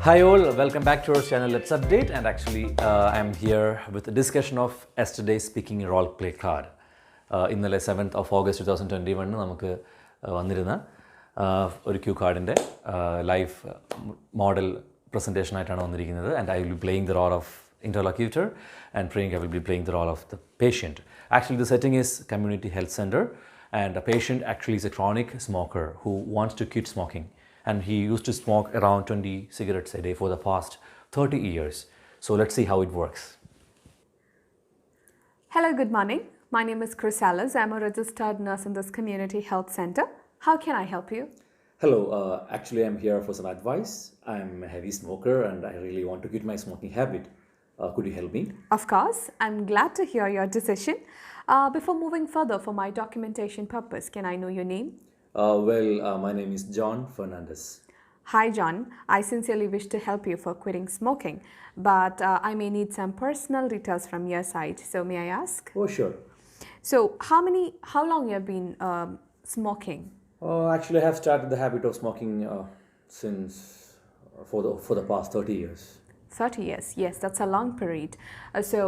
Hi all, welcome back to our channel Let's Update, and actually I'm here with a discussion of yesterday's speaking roleplay card. ഇന്നലെ 7th of August 2021 നമുക്ക് വന്നിരുന്ന ഒരു Q കാർഡിൻ്റെ live model presentation ആയിട്ടാണ് വന്നിരിക്കുന്നത്. And I will be playing the role of interlocutor and Priyanka will be playing the role of the patient. Actually the setting is community health center, and a patient actually is a chronic smoker who wants to quit smoking, and he used to smoke around 20 cigarettes a day for the past 30 years. So let's see how it works. Hello, good morning. My name is Chrysalis. I'm a registered nurse in this community health center. How can I help you? Hello, actually I'm here for some advice. I'm a heavy smoker and I really want to quit my smoking habit. Could you help me? Of course. I'm glad to hear your decision. Before moving further, for my documentation purpose, can I know your name? My name is John Fernandez. Hi, John. I sincerely wish to help you for quitting smoking, but I may need some personal details from your side. So may I ask? Oh, sure. So how long you have been smoking? Actually, I have started the habit of smoking since for the past 30 years. 30 years. Yes, that's a long period. So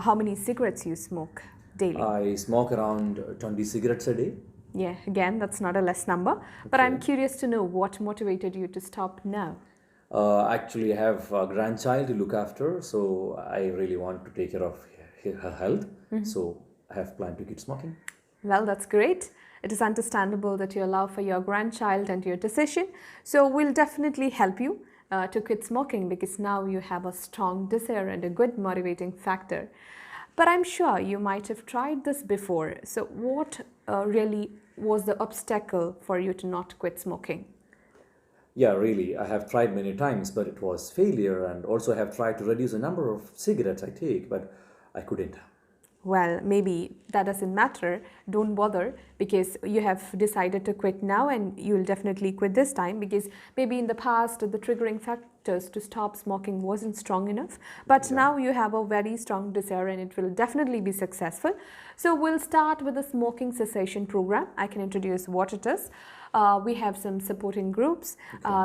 how many cigarettes you smoke daily? I smoke around 20 cigarettes a day. Yeah, again, that's not a less number. But I'm curious to know what motivated you to stop now. Actually, I have a grandchild to look after, so I really want to take care of her health. So I have planned to quit smoking. Well, that's great. It is understandable that you allow for your grandchild and your decision. So we'll definitely help you to quit smoking, because now you have a strong desire and a good motivating factor. But I'm sure you might have tried this before. So what really was the obstacle for you to not quit smoking? Yeah, really, I have tried many times, but it was failure, and also I have tried to reduce the number of cigarettes I take, but I couldn't. Well, maybe that doesn't matter. Don't bother, because you have decided to quit now, and you'll definitely quit this time, because maybe in the past the triggering factors to stop smoking wasn't strong enough, but now you have a very strong desire and it will definitely be successful. So we'll start with the smoking cessation program. I can introduce what it is. We have some supporting groups.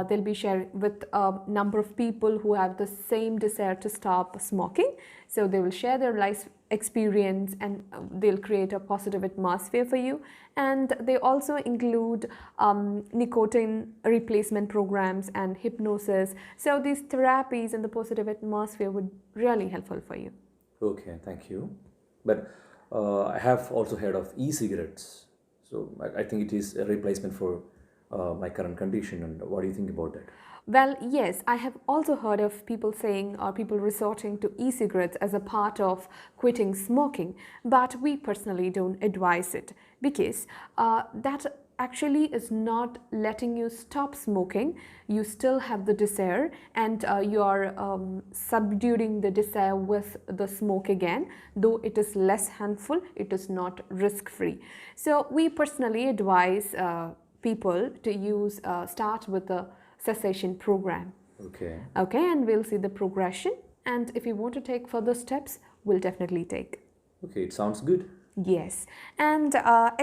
They'll be sharing with a number of people who have the same desire to stop smoking. So they will share their life experience, and they'll create a positive atmosphere for you. And they also include nicotine replacement programs and hypnosis. So these therapies and the positive atmosphere would really helpful for you. Okay, thank you. But I have also heard of e-cigarettes. So I think it is a replacement for my current condition. And what do you think about that? Well, yes, I have also heard of people saying, or people resorting to e-cigarettes as a part of quitting smoking, but we personally don't advise it, because that actually is not letting you stop smoking. You still have the desire, and you are subduing the desire with the smoke again. Though it is less harmful, it is not risk-free. So we personally advise people to start with the cessation program. Okay, and we'll see the progression, and if you want to take further steps, we'll definitely take. Okay, it sounds good. Yes, and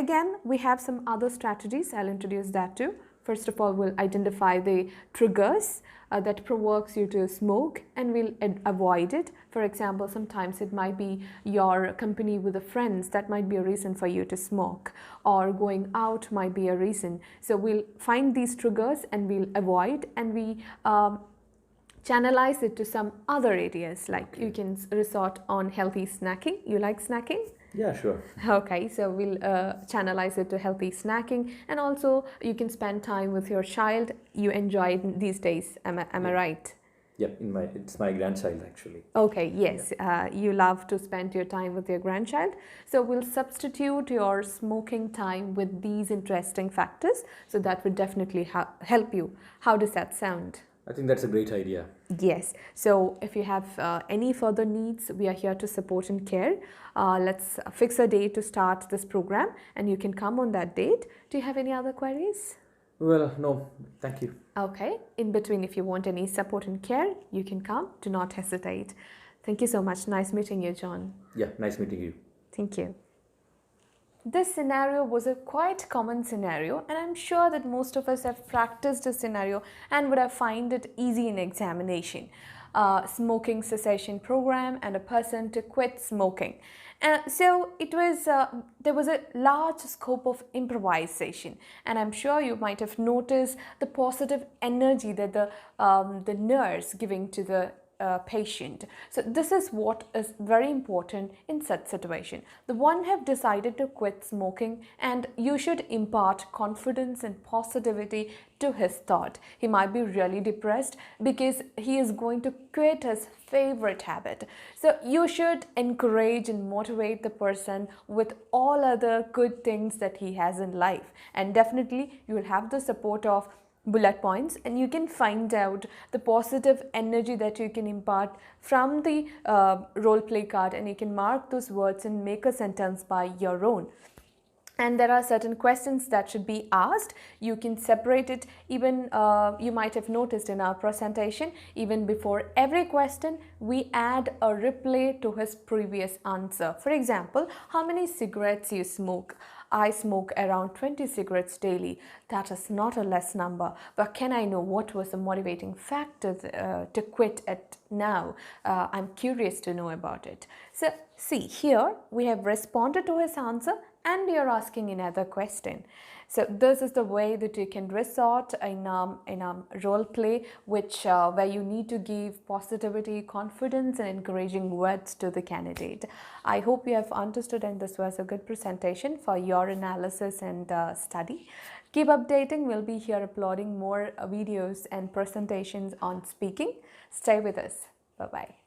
again, we have some other strategies. I'll introduce that too. First of all, we'll identify the triggers that provokes you to smoke, and we'll avoid it. For example, sometimes it might be your company with the friends. That might be a reason for you to smoke, or going out might be a reason. So we'll find these triggers and we'll avoid, and we channelize it to some other areas. Like you can resort on healthy snacking. You like snacking? Yeah, sure. Okay, so we'll channelize it to healthy snacking, and also you can spend time with your child. You enjoy it these days, am I right? Yep, it's my grandchild actually. Okay, yes, you love to spend your time with your grandchild. So we'll substitute your smoking time with these interesting factors, so that would definitely help you. How does that sound? I think that's a great idea. Yes. So if you have any further needs, we are here to support and care. Let's fix a date to start this program, and you can come on that date. Do you have any other queries? Well, no, thank you. Okay. In between, if you want any support and care, you can come. Do not hesitate. Thank you so much. Nice meeting you, John. Yeah, nice meeting you. Thank you. This scenario was a quite common scenario, and I'm sure that most of us have practiced this scenario and would have found it easy in examination. Smoking cessation program and a person to quit smoking. So it was there was a large scope of improvisation, and I'm sure you might have noticed the positive energy that the nurse giving to the patient. So this is what is very important in such situation. The one have decided to quit smoking, and you should impart confidence and positivity to his thought. He might be really depressed because he is going to quit his favorite habit. So you should encourage and motivate the person with all other good things that he has in life, and definitely you will have the support of bullet points, and you can find out the positive energy that you can impart from the role play card, and you can mark those words and make a sentence by your own. And there are certain questions that should be asked. You can separate it. Even you might have noticed in our presentation, even before every question we add a replay to his previous answer. For example, how many cigarettes you smoke? I smoke around 20 cigarettes daily. That is not a less number, but can I know what was the motivating factor to quit it now? I'm curious to know about it. So see, here we have responded to his answer, and you're asking another question. So this is the way that you can resort in role play, which where you need to give positivity, confidence, and encouraging words to the candidate. I hope you have understood, and this was a good presentation for your analysis and study. Keep updating. We'll be here uploading more videos and presentations on speaking. Stay with us. Bye-bye.